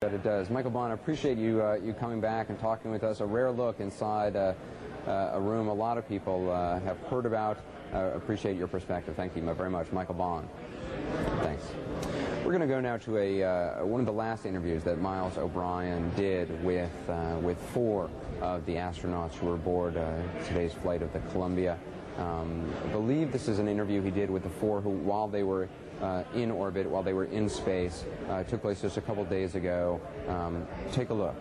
That it does. Michael Bond, I appreciate you you coming back and talking with us. A rare look inside a room a lot of people have heard about. Appreciate your perspective. Thank you very much, Michael Bond. Thanks. We're going to go now to one of the last interviews that Miles O'Brien did with 4 of the astronauts who were aboard today's flight of the Columbia. I believe this is an interview he did with the 4 who, while they were in orbit, while they were in space, took place just a couple days ago. Take a look.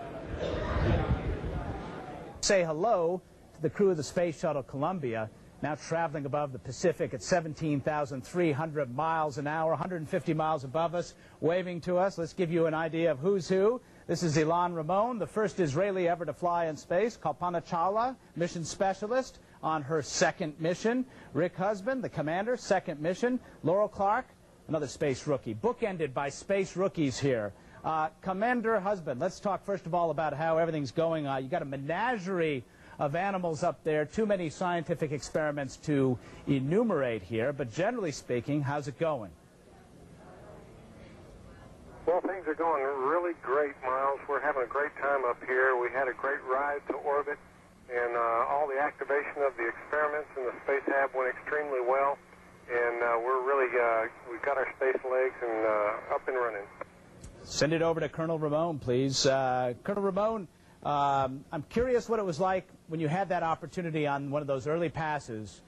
Say hello to the crew of the Space Shuttle Columbia, now traveling above the Pacific at 17,300 miles an hour, 150 miles above us, waving to us. Let's give you an idea of who's who. This is Ilan Ramon, the first Israeli ever to fly in space. Kalpana Chawla, mission specialist on her 2nd mission. Rick Husband, the commander, 2nd mission. Laurel Clark, another space rookie. Bookended by space rookies here. Commander Husband, let's talk first of all about how everything's going. You got a menagerie of animals up there, too many scientific experiments to enumerate here, but generally speaking, how's it going? Well, things are going really great, Miles. We're having a great time up here. We had a great ride to orbit, and all the activation of the experiments in the Space Hab went extremely well, and we're really, we've got our space legs and up and running. Send it over to Colonel Ramon, please. Colonel Ramon, I'm curious what it was like when you had that opportunity on one of those early passes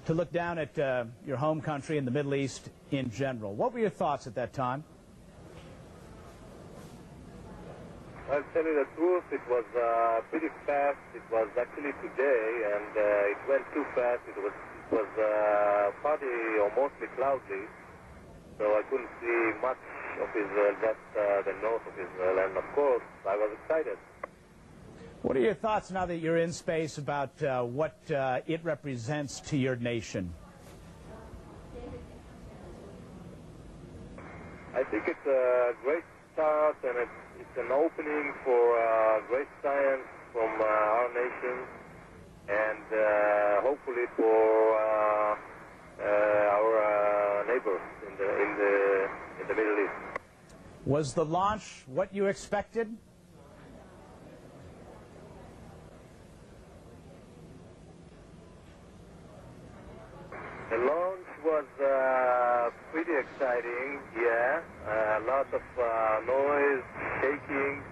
to look down at your home country and the Middle East in general. What were your thoughts at that time? I'll tell you the truth, it was pretty fast. It was actually today, and it went too fast. It was foggy or mostly cloudy, so I couldn't see much of Israel, just the north of Israel, and of course, I was excited. What are your thoughts now that you're in space about what it represents to your nation? I think it's a great start, and it's an opening for great science from our nation, and hopefully for our neighbors in the Middle East. Was the launch what you expected? The launch was pretty exciting, yeah. A lot of noise, shaking,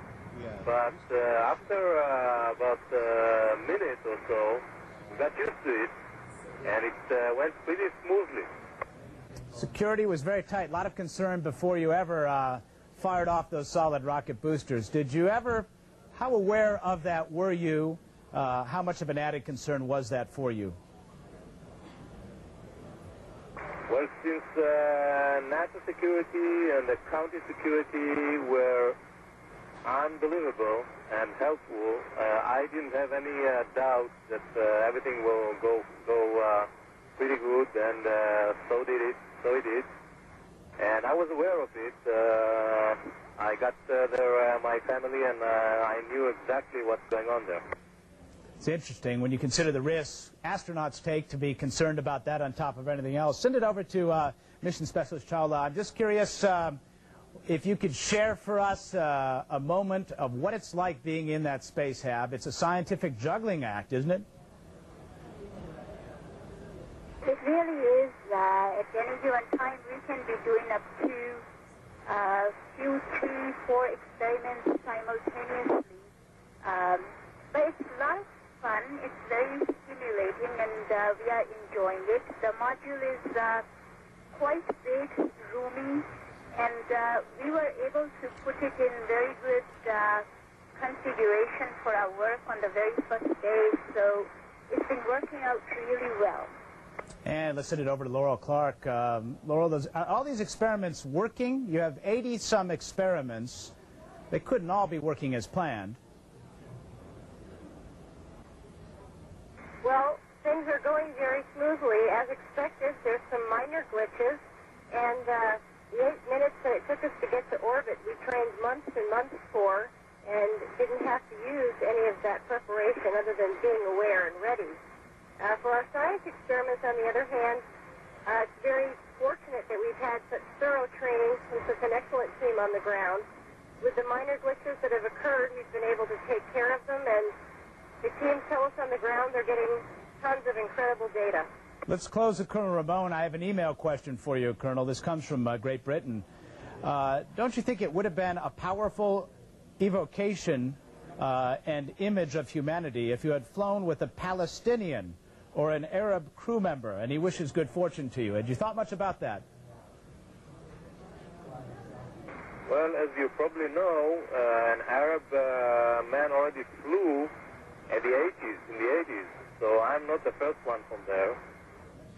but after about a minute or so, we got used to it, and it went pretty smoothly. Security was very tight. A lot of concern before you ever fired off those solid rocket boosters. Did you ever, how aware of that were you? How much of an added concern was that for you? Well, since NATO security and the county security were unbelievable and helpful, I didn't have any doubt that everything will go pretty good, and so it did. And I was aware of it. I got there, my family, and I knew exactly what's going on there. It's interesting when you consider the risks astronauts take to be concerned about that on top of anything else. Send it over to Mission Specialist Chawla. I'm just curious if you could share for us a moment of what it's like being in that space hab. It's a scientific juggling act, isn't it? It really is. At any given time, we can be doing up to 2, 3, 4 experiments simultaneously. But it's a lot of fun. It's very stimulating, and we are enjoying it. The module is quite big, roomy, and we were able to put it in very good configuration for our work on the very first day, so it's been working out really well. And let's send it over to Laurel Clark. Laurel, are all these experiments working? You have 80-some experiments. They couldn't all be working as planned. Well, things are going very smoothly. As expected, there's some minor glitches, and the 8 minutes that it took us to get to orbit, we trained months and months for, and didn't have to use any of that preparation other than being aware and ready. For our science experiments, on the other hand, it's very fortunate that we've had such thorough training from such an excellent team on the ground. with the minor glitches that have occurred, he's been able to take care of them, and the team tell us on the ground they're getting tons of incredible data. Let's close with Colonel Ramon. I have an email question for you, Colonel. This comes from Great Britain. Don't you think it would have been a powerful evocation and image of humanity if you had flown with a Palestinian or an Arab crew member, and he wishes good fortune to you? Had you thought much about that? Well, as you probably know, an Arab man already flew in the 80s, so I'm not the first one from there.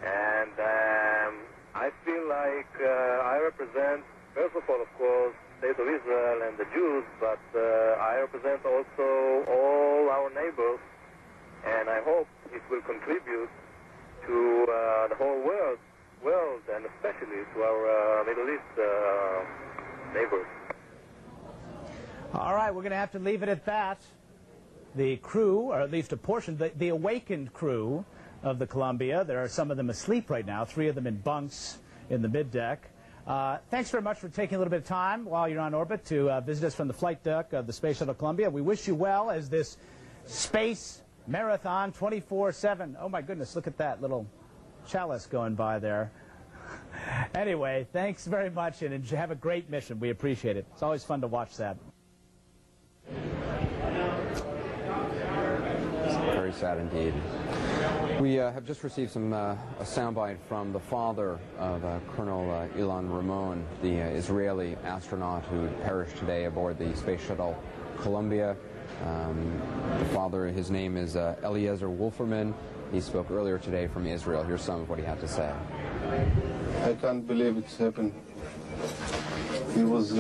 And I feel like I represent, first of all, of course, the State of Israel and the Jews, but I represent also all our neighbors, and I hope it will contribute to the whole world, and especially to our Middle East neighbors. All right, we're going to have to leave it at that. The crew, or at least a portion, the awakened crew of the Columbia, there are some of them asleep right now, 3 of them in bunks in the middeck. Thanks very much for taking a little bit of time while you're on orbit to visit us from the flight deck of the Space Shuttle Columbia. We wish you well as this space marathon 24/7. Oh my goodness, look at that little chalice going by there. Anyway, thanks very much, and have a great mission. We appreciate it. It's always fun to watch that. Very sad indeed. We have just received some a soundbite from the father of Colonel Ilan Ramon, the Israeli astronaut who perished today aboard the Space Shuttle Columbia. The father, his name is Eliezer Wolferman. He spoke earlier today from Israel. Here's some of what he had to say. I can't believe it's happened. He was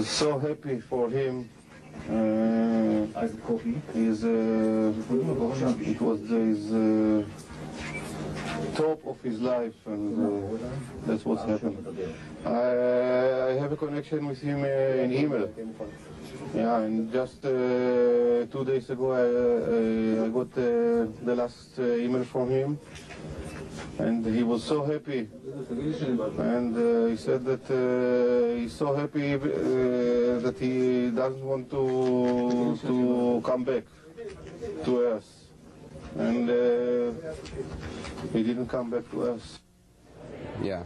so happy for him. It was his top of his life, and that's what's happened. I have a connection with him in email. Yeah, and just 2 days ago I got the last email from him, and he was so happy, and he said that he's so happy that he doesn't want to come back to Earth, and he didn't come back to Earth. Yeah.